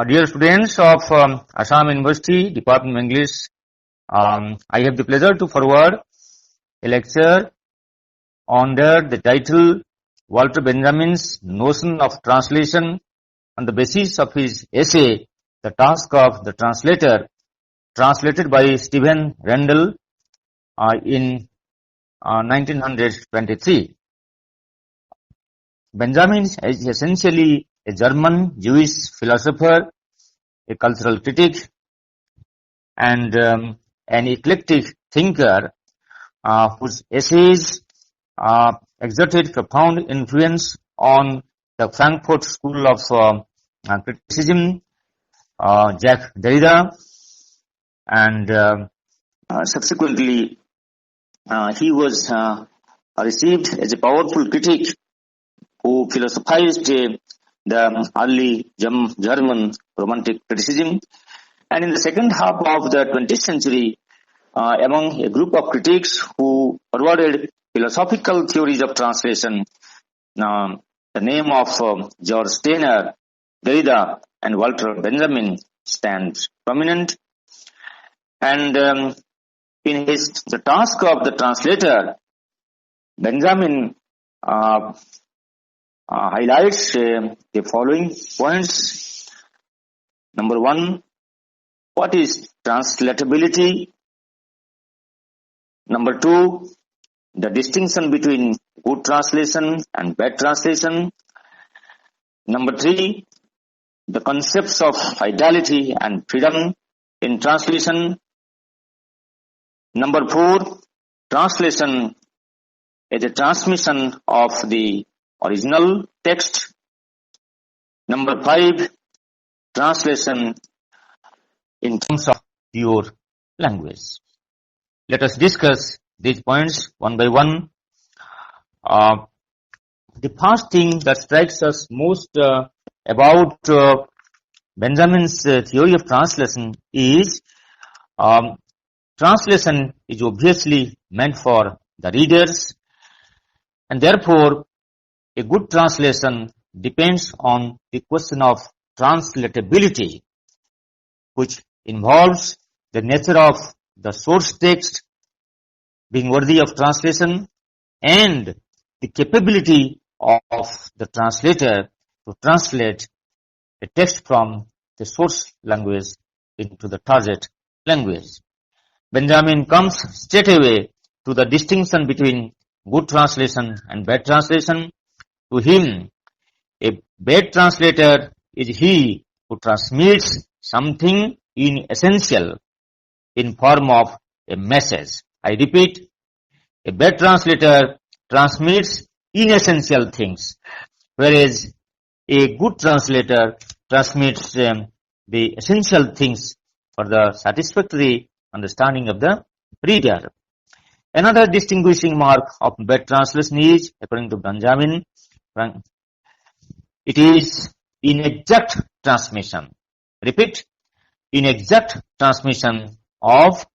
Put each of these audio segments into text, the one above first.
Dear students of Assam University, Department of English, I have the pleasure to forward a lecture under the title Walter Benjamin's Notion of Translation on the basis of his essay, The Task of the Translator, translated by Stephen Randall in 1923. Benjamin is essentially a German Jewish philosopher, a cultural critic, and an eclectic thinker whose essays exerted profound influence on the Frankfurt School of Criticism, Jacques Derrida, and subsequently he was received as a powerful critic who philosophized the early German Romantic criticism. And in the second half of the 20th century, among a group of critics who forwarded philosophical theories of translation, the name of George Steiner, Derrida, and Walter Benjamin stands prominent. And in The Task of the Translator, Benjamin highlights the following points. Number one, what is translatability? Number two, the distinction between good translation and bad translation. Number three, the concepts of fidelity and freedom in translation. Number four, translation is a transmission of the original text. Number five, translation in terms of pure language. Let us discuss these points one by one. The first thing that strikes us most about Benjamin's theory of translation is translation is obviously meant for the readers, and therefore a good translation depends on the question of translatability, which involves the nature of the source text being worthy of translation and the capability of the translator to translate a text from the source language into the target language. Benjamin comes straight away to the distinction between good translation and bad translation. To him, a bad translator is he who transmits something inessential in form of a message. I repeat, a bad translator transmits inessential things, whereas a good translator transmits the essential things for the satisfactory understanding of the reader. Another distinguishing mark of bad translation is, according to Benjamin, it is inexact transmission. Repeat, inexact transmission of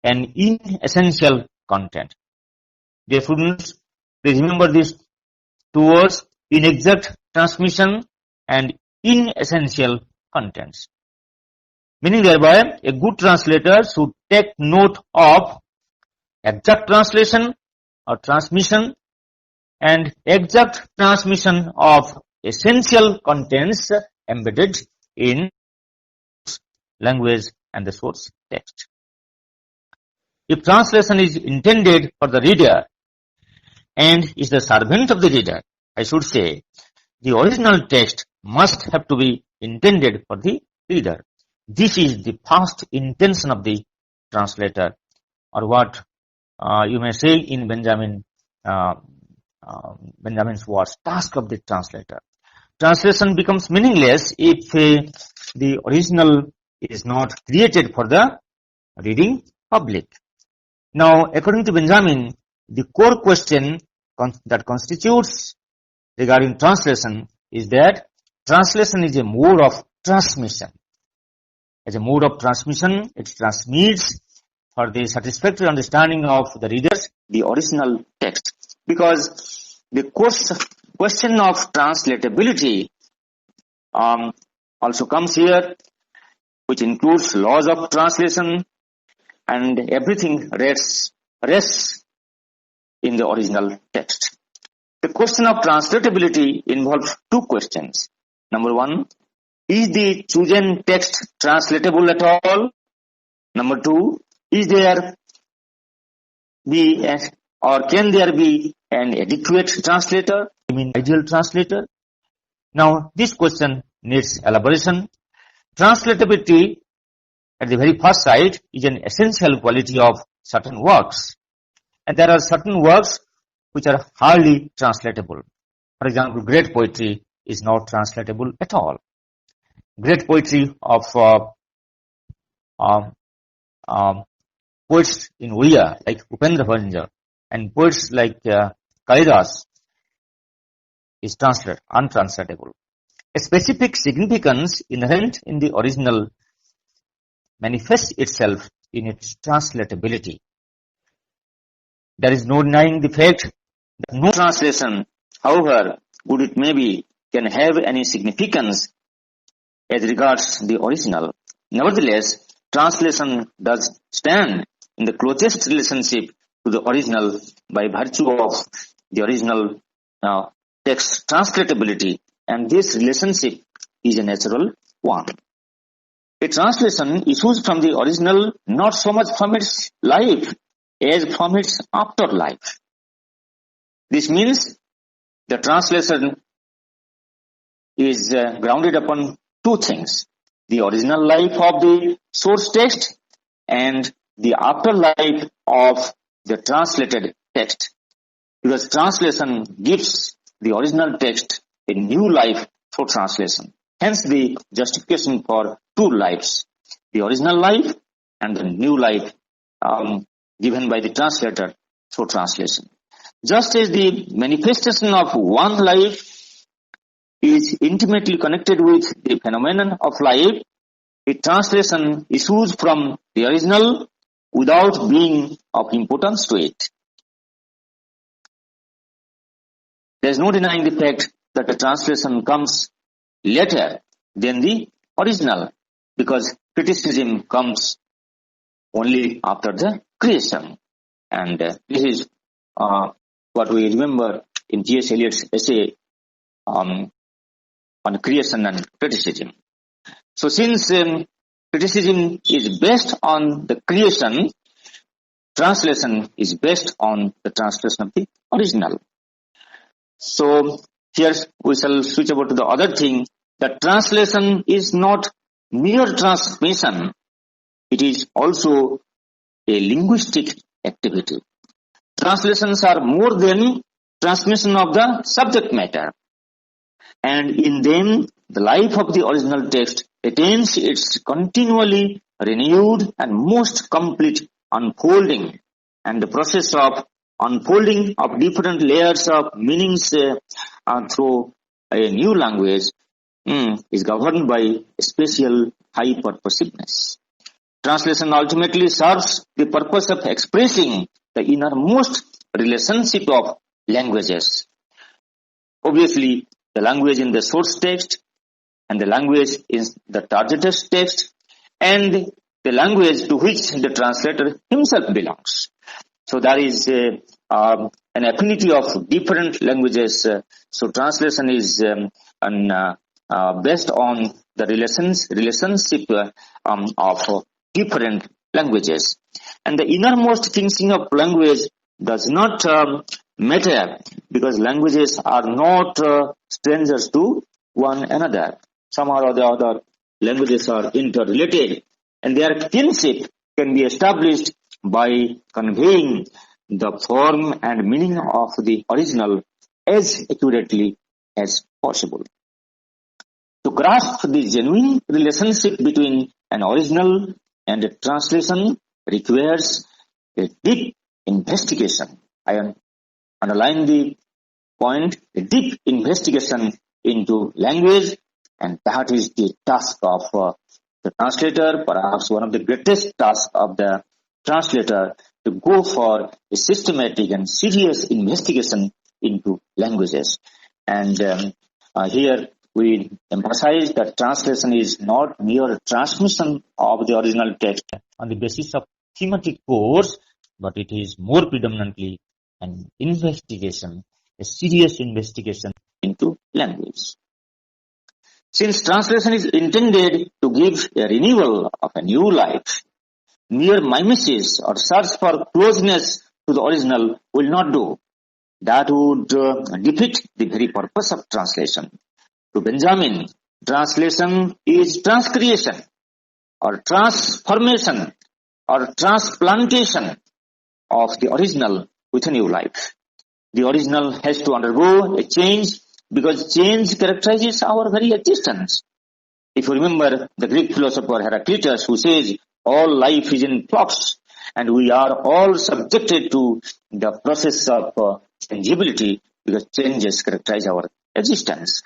an inessential content. Dear students, please remember these two words, inexact transmission and inessential contents. Meaning thereby, a good translator should take note of exact translation or transmission and exact transmission of essential contents embedded in language and the source text. If translation is intended for the reader and is the servant of the reader, I should say, the original text must have to be intended for the reader. This is the first intention of the translator, or what you may say in Benjamin's words, task of the translator. Translation becomes meaningless if the original is not created for the reading public. Now, according to Benjamin, the core question that constitutes regarding translation is that translation is a mode of transmission. As a mode of transmission, it transmits for the satisfactory understanding of the readers the original text. Because the question of translatability also comes here, which includes laws of translation, and everything rests in the original text. The question of translatability involves two questions. Number one, is the chosen text translatable at all? Number two, is there or can there be an adequate translator? I mean, ideal translator? Now, this question needs elaboration. Translatability, at the very first sight, is an essential quality of certain works. And there are certain works which are hardly translatable. For example, great poetry is not translatable at all. Great poetry of poets in Oriya like Upendra Bhanja and poets like Kalidas is untranslatable. A specific significance inherent in the original manifests itself in its translatability. There is no denying the fact that no translation, however good it may be, can have any significance as regards the original. Nevertheless, translation does stand in the closest relationship to the original by virtue of the original text translatability, and this relationship is a natural one. A translation issues from the original not so much from its life as from its afterlife. This means the translation is grounded upon two things: the original life of the source text and the afterlife of the translated text. Because translation gives the original text a new life for translation. Hence the justification for two lives, the original life and the new life given by the translator for translation. Just as the manifestation of one life is intimately connected with the phenomenon of life, a translation issues from the original without being of importance to it. There is no denying the fact that the translation comes later than the original, because criticism comes only after the creation. And this is what we remember in T.S. Eliot's essay on creation and criticism. So since criticism is based on the creation, translation is based on the translation of the original. So here we shall switch over to the other thing, that translation is not mere transmission, it is also a linguistic activity. Translations are more than transmission of the subject matter, and in them the life of the original text attains its continually renewed and most complete unfolding, and the process of unfolding of different layers of meanings through a new language is governed by special high purposiveness. Translation ultimately serves the purpose of expressing the innermost relationship of languages. Obviously, the language in the source text, and the language in the targeted text, and the language to which the translator himself belongs. So there is an affinity of different languages. So translation is based on the relationship of different languages. And the innermost thinking of language does not matter, because languages are not strangers to one another. Somehow or the other, languages are interrelated, and their kinship can be established by conveying the form and meaning of the original as accurately as possible. To grasp the genuine relationship between an original and a translation requires a deep investigation. I underline the point, a deep investigation into language, and that is the task of the translator, perhaps one of the greatest tasks of the translator, to go for a systematic and serious investigation into languages. And here we emphasize that translation is not mere transmission of the original text on the basis of thematic course, but it is more predominantly an investigation, a serious investigation into language. Since translation is intended to give a renewal of a new life, mere mimesis or search for closeness to the original will not do. That would defeat the very purpose of translation. To Benjamin, translation is transcreation or transformation or transplantation of the original with a new life. The original has to undergo a change because change characterizes our very existence. If you remember the Greek philosopher Heraclitus, who says all life is in flux and we are all subjected to the process of changeability because changes characterize our existence.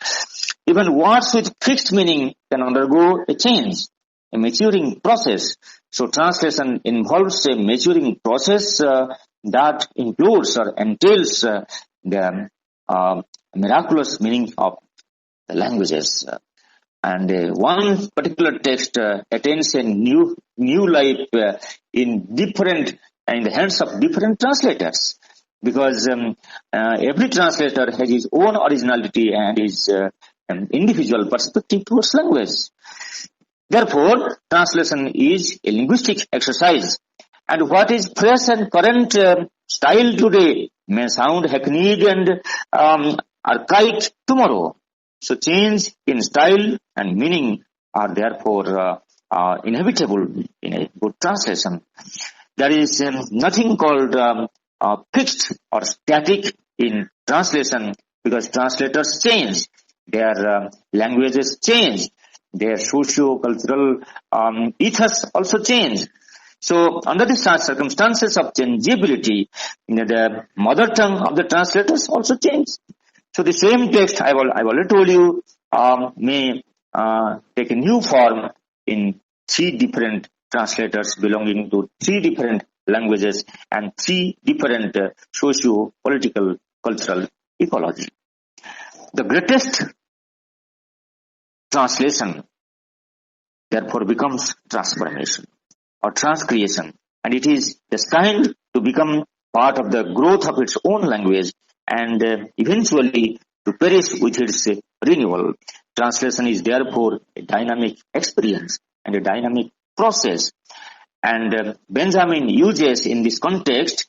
Even words with fixed meaning can undergo a change, a maturing process. So translation involves a maturing process that includes or entails the miraculous meaning of the languages. And one particular text attains a new life in the hands of different translators, because every translator has his own originality and his individual perspective towards language. Therefore, translation is a linguistic exercise, and what is fresh and current style today may sound hackneyed and archaic tomorrow. So change in style and meaning are therefore inevitable in a good translation. There is nothing called fixed or static in translation, because translators change, their languages change, their socio-cultural ethos also change. So under the circumstances of changeability, the mother tongue of the translators also change. So the same text I've already told you may take a new form in three different translators belonging to three different languages and three different socio-political cultural ecology. The greatest translation therefore becomes transformation or transcreation, and it is destined to become part of the growth of its own language and eventually to perish with its renewal. Translation is therefore a dynamic experience and a dynamic process. And Benjamin uses in this context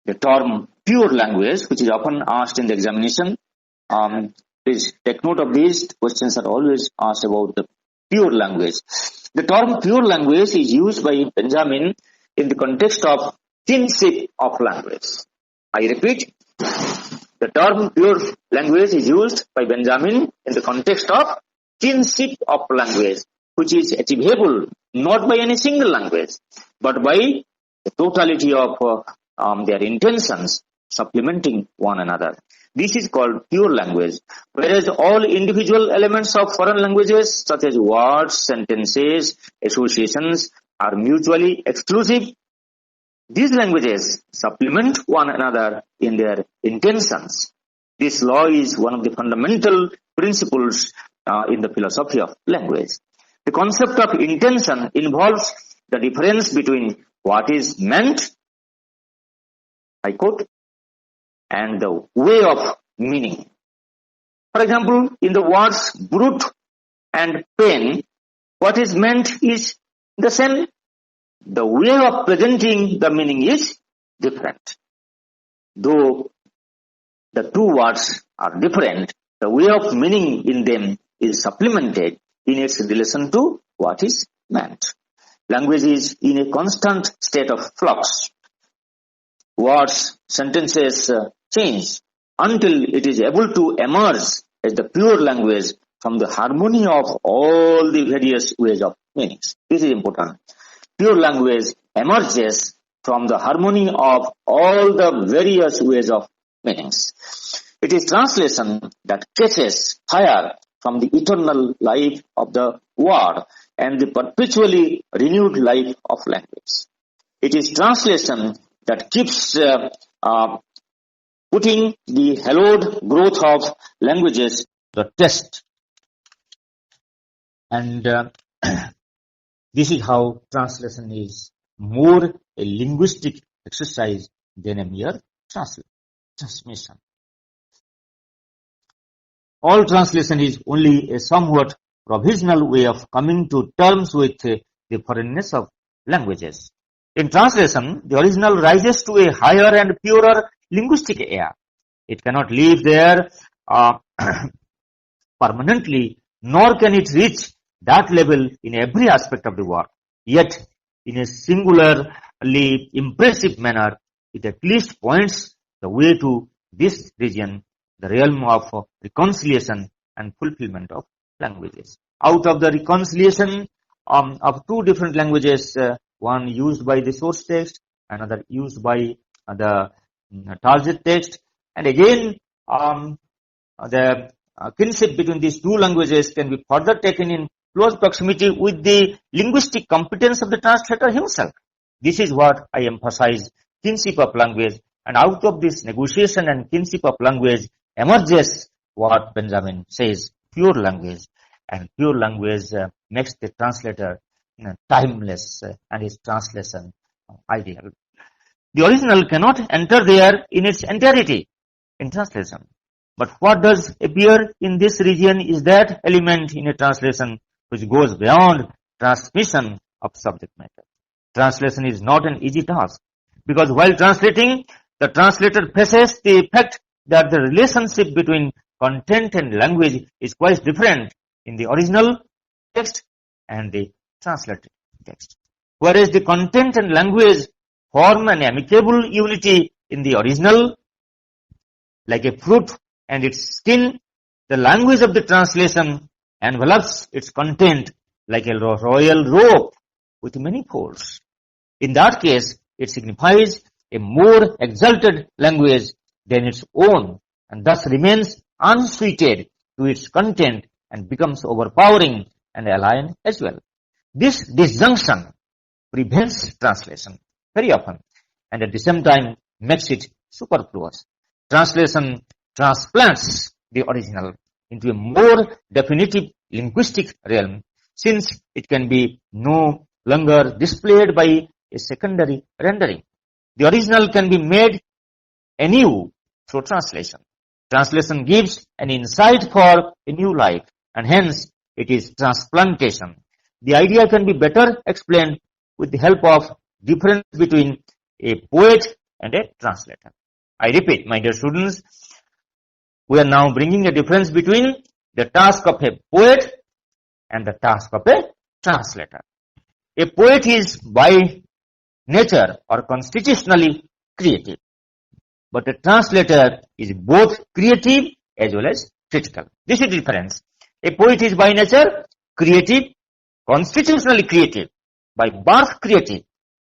the term pure language, which is often asked in the examination. Please take note of these. Questions are always asked about the pure language. The term pure language is used by Benjamin in the context of kinship of language. I repeat, the term pure language is used by Benjamin in the context of kinship of language, which is achievable not by any single language, but by the totality of their intentions supplementing one another. This is called pure language, whereas all individual elements of foreign languages, such as words, sentences, associations, are mutually exclusive. These languages supplement one another in their intentions. This law is one of the fundamental principles in the philosophy of language. The concept of intention involves the difference between what is meant, I quote, and the way of meaning. For example, in the words brute and pain, what is meant is the same. The way of presenting the meaning is different. Though the two words are different, the way of meaning in them is supplemented in its relation to what is meant. Language is in a constant state of flux. Words, sentences change until it is able to emerge as the pure language from the harmony of all the various ways of meanings. This is important. Pure language emerges from the harmony of all the various ways of meanings. It is translation that catches fire from the eternal life of the word and the perpetually renewed life of language. It is translation that keeps putting the hallowed growth of languages to the test And this is how translation is more a linguistic exercise than a mere transmission. All translation is only a somewhat provisional way of coming to terms with the foreignness of languages. In translation, the original rises to a higher and purer linguistic air. It cannot live there permanently, nor can it reach that level in every aspect of the work. Yet, in a singularly impressive manner, it at least points the way to this region, the realm of reconciliation and fulfillment of languages. Out of the reconciliation of two different languages, one used by the source text, another used by the target text, and again the kinship between these two languages can be further taken in close proximity with the linguistic competence of the translator himself. This is what I emphasize, kinship of language, and out of this negotiation and kinship of language emerges what Benjamin says, pure language. And pure language makes the translator timeless and his translation ideal. The original cannot enter there in its entirety in translation. But what does appear in this region is that element in a translation which goes beyond transmission of subject matter. Translation is not an easy task, because while translating, the translator faces the fact that the relationship between content and language is quite different in the original text and the translated text. Whereas the content and language form an amicable unity in the original, like a fruit and its skin, the language of the translation envelops its content like a royal robe with many folds. In that case, it signifies a more exalted language than its own, and thus remains unsuited to its content and becomes overpowering and alien as well. This disjunction prevents translation very often, and at the same time makes it superfluous. Translation transplants the original into a more definitive linguistic realm, since it can be no longer displayed by a secondary rendering. The original can be made anew through translation. Translation gives an insight for a new life, and hence it is transplantation. The idea can be better explained with the help of difference between a poet and a translator. I repeat, my dear students, we are now bringing a difference between the task of a poet and the task of a translator. A poet is by nature or constitutionally creative, but a translator is both creative as well as critical. This is the difference. A poet is by nature creative, constitutionally creative, by birth creative,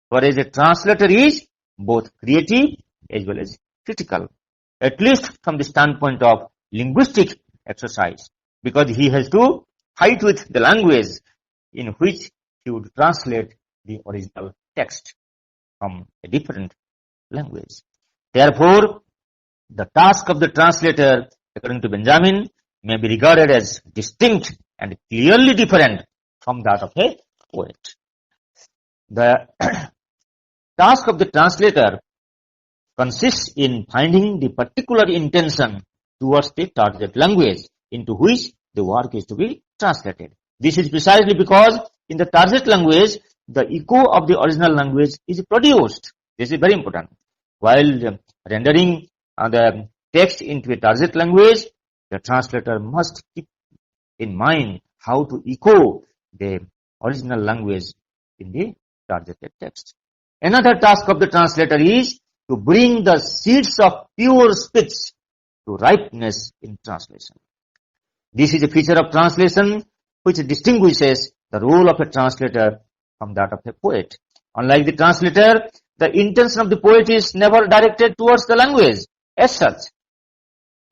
whereas a translator is both creative as well as critical, at least from the standpoint of linguistic exercise, because he has to fight with the language in which he would translate the original text from a different language. Therefore, the task of the translator, according to Benjamin, may be regarded as distinct and clearly different from that of a poet. The task of the translator consists in finding the particular intention towards the target language into which the work is to be translated. This is precisely because in the target language, the echo of the original language is produced. This is very important. While rendering the text into a target language, the translator must keep in mind how to echo the original language in the targeted text. Another task of the translator is to bring the seeds of pure speech to ripeness in translation. This is a feature of translation which distinguishes the role of a translator from that of a poet. Unlike the translator, the intention of the poet is never directed towards the language as such,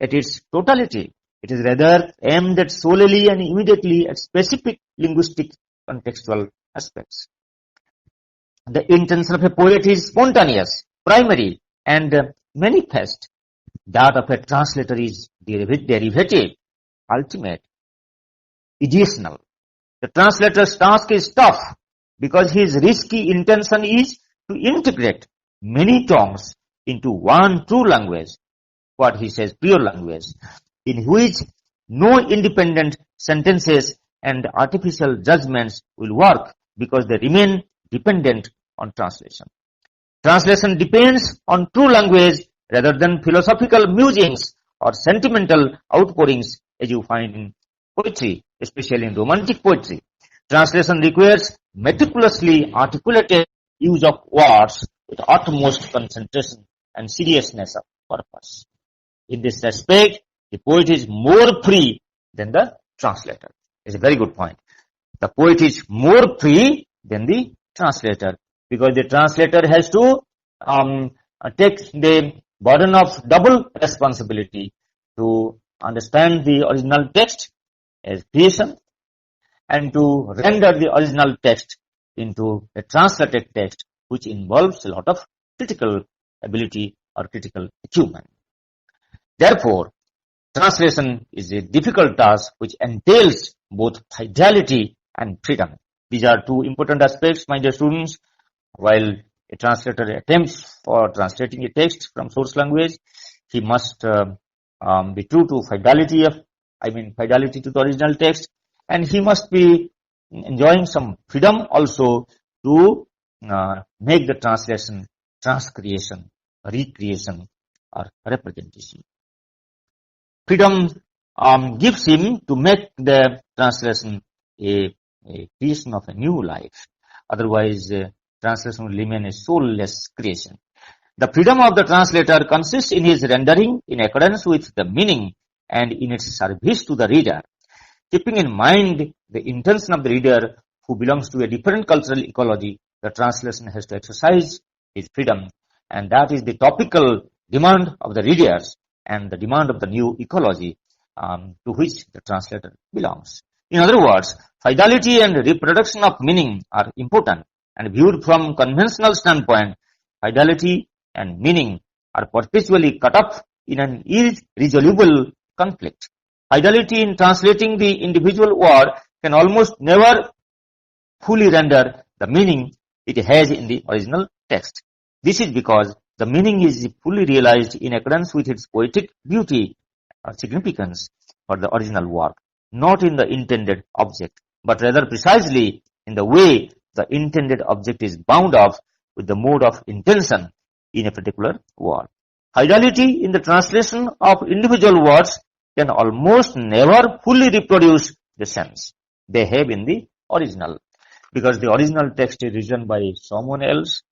at its totality. It is rather aimed at solely and immediately at specific linguistic contextual aspects. The intention of a poet is spontaneous, primary, and manifest. That of a translator is derivative, ultimate, ideational. The translator's task is tough because his risky intention is to integrate many tongues into one true language, what he says pure language, in which no independent sentences and artificial judgments will work because they remain dependent on translation. Translation depends on true language rather than philosophical musings or sentimental outpourings as you find in poetry, especially in romantic poetry. Translation requires meticulously articulated use of words with utmost concentration and seriousness of purpose. In this respect, the poet is more free than the translator. It's a very good point. The poet is more free than the translator because the translator has to take the burden of double responsibility to understand the original text as creation and to render the original text into a translated text, which involves a lot of critical ability or critical achievement. Therefore, translation is a difficult task which entails both fidelity and freedom. These are two important aspects, my dear students. While a translator attempts for translating a text from source language, he must be true to fidelity to the original text, and he must be enjoying some freedom also to make the translation, transcreation, recreation, or representation. Freedom gives him to make the translation a creation of a new life. Otherwise, translation will remain a soulless creation. The freedom of the translator consists in his rendering in accordance with the meaning and in its service to the reader. Keeping in mind the intention of the reader who belongs to a different cultural ecology, the translation has to exercise his freedom, and that is the topical demand of the readers and the demand of the new ecology to which the translator belongs. In other words, fidelity and reproduction of meaning are important, and viewed from conventional standpoint, fidelity and meaning are perpetually cut up in an irresolvable conflict. Fidelity in translating the individual word can almost never fully render the meaning it has in the original text. This is because the meaning is fully realized in accordance with its poetic beauty or significance for the original work, not in the intended object, but rather precisely in the way the intended object is bound up with the mode of intention in a particular word. Fidelity in the translation of individual words can almost never fully reproduce the sense they have in the original, because the original text is written by someone else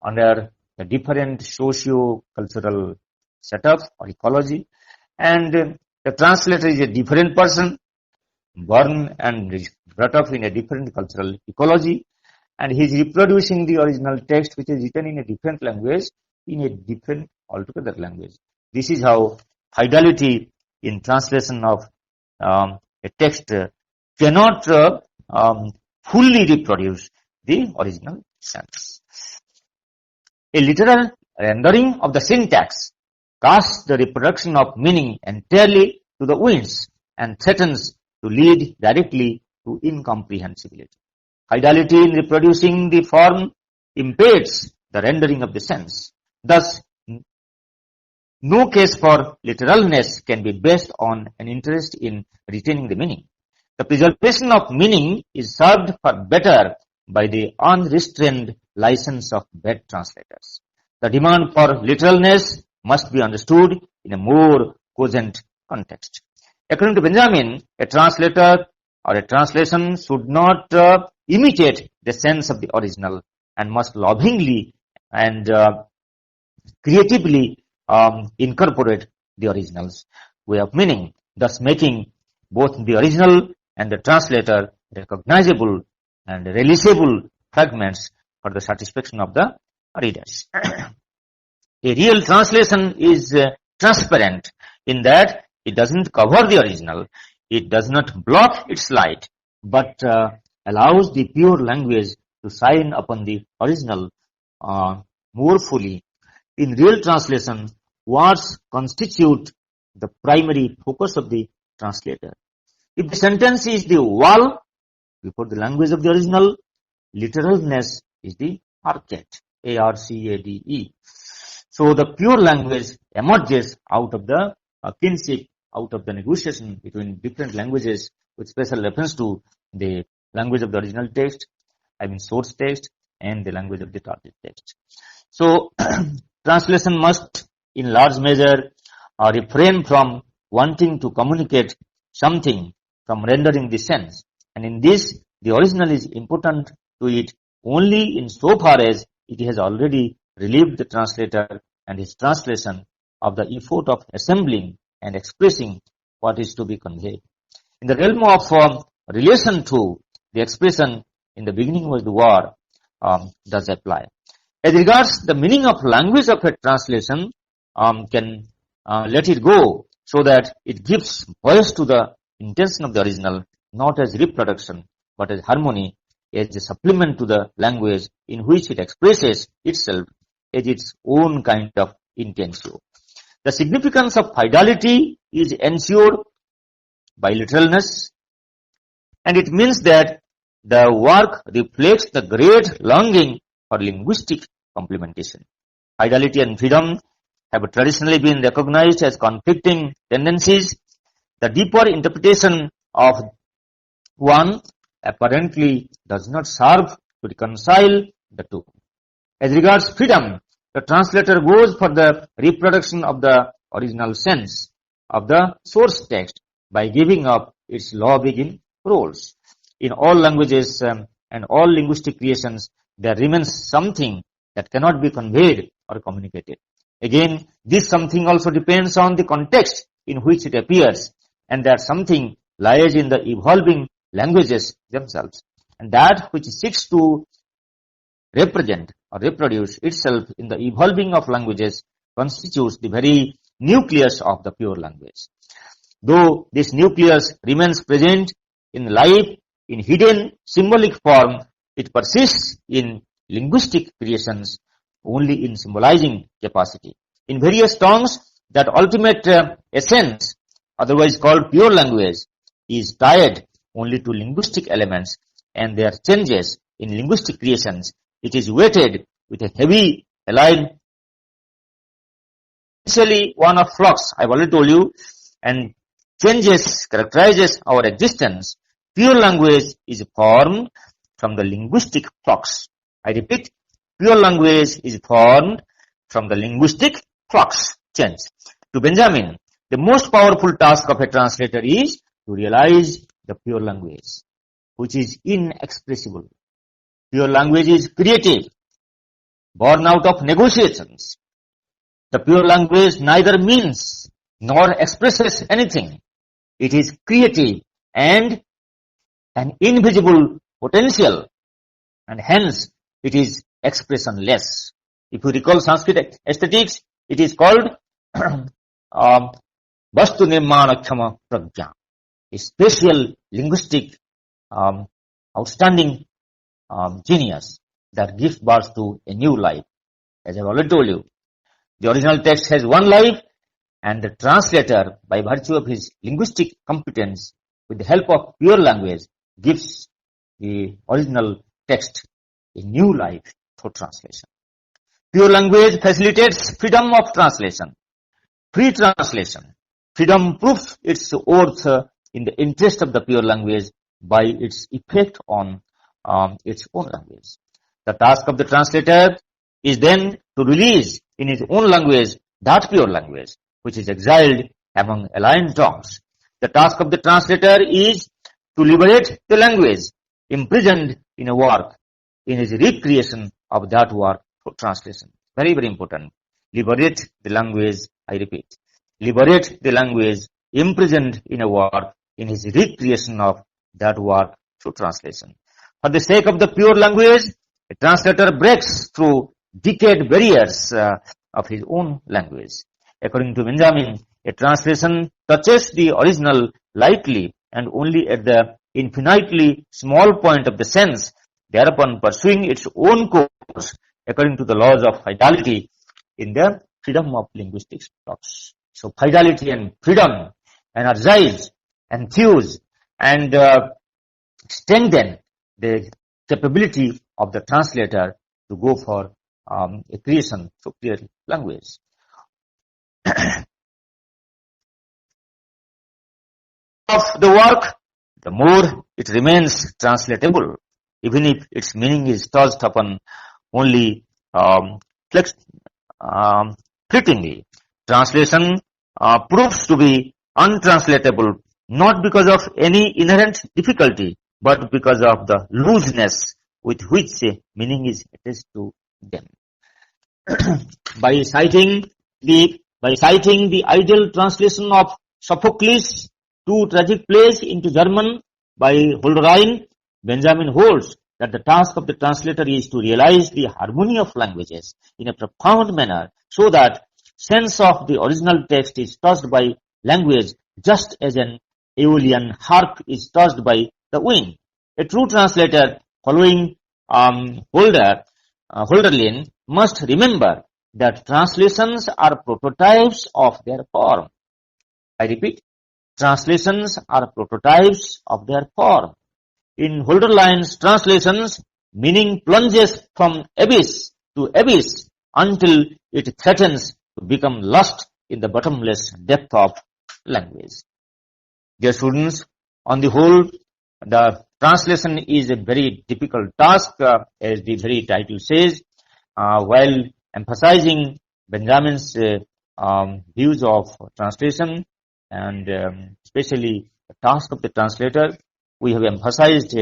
under a different socio-cultural setup or ecology, and the translator is a different person, born and brought up in a different cultural ecology, and he is reproducing the original text which is written in a different language, in a different altogether language. This is how fidelity in translation of a text cannot fully reproduce the original sense. A literal rendering of the syntax casts the reproduction of meaning entirely to the winds and threatens to lead directly to incomprehensibility. Fidelity in reproducing the form impedes the rendering of the sense. Thus, no case for literalness can be based on an interest in retaining the meaning. The preservation of meaning is served for better by the unrestrained license of bad translators. The demand for literalness must be understood in a more cogent context. According to Benjamin, a translator or a translation should not imitate the sense of the original and must lovingly and creatively incorporate the original's way of meaning, thus making both the original and the translator recognizable and releasable fragments for the satisfaction of the readers. A real translation is transparent in that it doesn't cover the original, it does not block its light, but allows the pure language to shine upon the original more fully. In real translation, words constitute the primary focus of the translator. If the sentence is the wall Before the language of the original, literalness is the arcade, A-R-C-A-D-E. So the pure language emerges out of the kinship, out of the negotiation between different languages with special reference to the language of the original text, source text, and the language of the target text. So translation must in large measure refrain from wanting to communicate something from rendering the sense. And in this, the original is important to it only in so far as it has already relieved the translator and his translation of the effort of assembling and expressing what is to be conveyed. In the realm of relation to the expression in the beginning was the war does apply. As regards the meaning of language of a translation, can let it go so that it gives voice to the intention of the original, not as reproduction, but as harmony, as a supplement to the language in which it expresses itself as its own kind of intensio. The significance of fidelity is ensured by literalness, and it means that the work reflects the great longing for linguistic complementation. Fidelity and freedom have traditionally been recognized as conflicting tendencies. The deeper interpretation of one apparently does not serve to reconcile the two. As regards freedom, the translator goes for the reproduction of the original sense of the source text by giving up its law-making roles. In all languages and all linguistic creations, there remains something that cannot be conveyed or communicated. Again, this something also depends on the context in which it appears, and that something lies in the evolving languages themselves. And that which seeks to represent or reproduce itself in the evolving of languages constitutes the very nucleus of the pure language. Though this nucleus remains present in life in hidden symbolic form, it persists in linguistic creations only in symbolizing capacity. In various tongues, that ultimate essence, otherwise called pure language, is tied only to linguistic elements and their changes in linguistic creations. It is weighted with a heavy allied, essentially one of flux, I've already told you, and changes characterizes our existence. Pure language is formed from the linguistic flux. I repeat, pure language is formed from the linguistic flux change. To Benjamin, the most powerful task of a translator is to realize the pure language, which is inexpressible. Pure language is creative, born out of negotiations. The pure language neither means nor expresses anything. It is creative and an invisible potential, and hence it is expressionless. If you recall Sanskrit aesthetics, it is called Vastu Nirmanakshama Prajna, a special linguistic outstanding genius that gives birth to a new life. As I've already told you, the original text has one life, and the translator, by virtue of his linguistic competence, with the help of pure language, gives the original text a new life through translation. Pure language facilitates freedom of translation. Free translation. Freedom proves its worth in the interest of the pure language by its effect on its own language. The task of the translator is then to release in his own language that pure language which is exiled among alien tongues. The task of the translator is to liberate the language imprisoned in a work in his recreation of that work for translation. Very, very important. Liberate the language, I repeat. Liberate the language imprisoned in a work in his recreation of that work through translation. For the sake of the pure language, a translator breaks through decayed barriers of his own language. According to Benjamin, a translation touches the original lightly and only at the infinitely small point of the sense, thereupon pursuing its own course according to the laws of fidelity in the freedom of linguistic flux. So fidelity and freedom energize, enthuse, and strengthen the capability of the translator to go for a creation of clear language. Of the work, the more it remains translatable, even if its meaning is touched upon only flex, fleetingly. Translation proves to be untranslatable not because of any inherent difficulty, but because of the looseness with which meaning is attached to them. By citing the ideal translation of Sophocles' two tragic plays into German by Holderlin, Benjamin holds that the task of the translator is to realize the harmony of languages in a profound manner so that sense of the original text is touched by language just as an Aeolian harp is touched by the wind. A true translator following Holderlin must remember that translations are prototypes of their form. I repeat, translations are prototypes of their form. In Holderlin's translations, meaning plunges from abyss to abyss until it threatens to become lost in the bottomless depth of language. Dear students, on the whole, the translation is a very difficult task, as the very title says. While emphasizing Benjamin's views of translation and especially the task of the translator, we have emphasized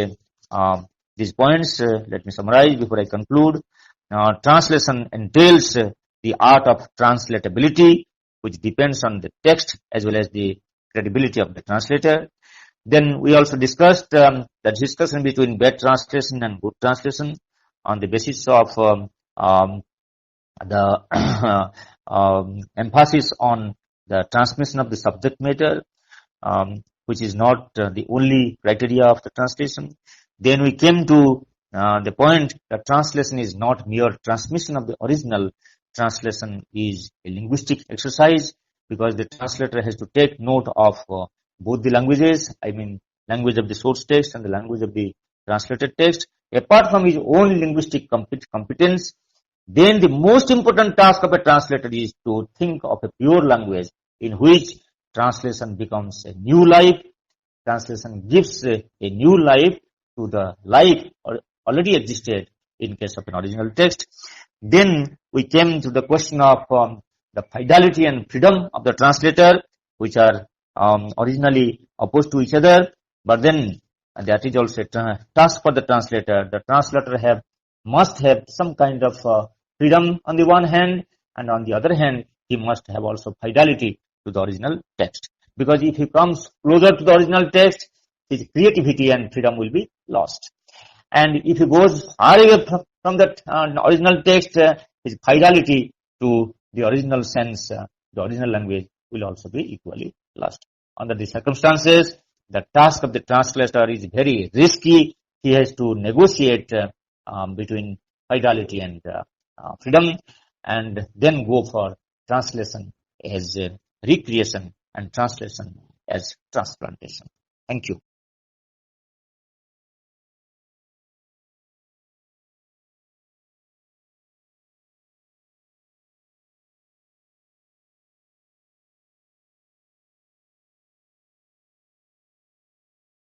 these points. Let me summarize before I conclude. Translation entails the art of translatability, which depends on the text as well as the credibility of the translator. Then we also discussed the discussion between bad translation and good translation on the basis of the emphasis on the transmission of the subject matter, which is not the only criteria of the translation. Then we came to the point that translation is not mere transmission of the original. Translation is a linguistic exercise because the translator has to take note of both the languages, I mean language of the source text and the language of the translated text, apart from his own linguistic competence. Then the most important task of a translator is to think of a pure language in which translation becomes a new life. Translation gives a new life to the life already existed in case of an original text. Then we came to the question of the fidelity and freedom of the translator, which are originally opposed to each other, but then that is also a task for the translator. The translator must have some kind of freedom on the one hand, and on the other hand, he must have also fidelity to the original text. Because if he comes closer to the original text, his creativity and freedom will be lost. And if he goes far away from that original text, his fidelity to the original sense, the original language will also be equally lost. Under these circumstances, the task of the translator is very risky. He has to negotiate between fidelity and freedom, and then go for translation as recreation and translation as transplantation. Thank you.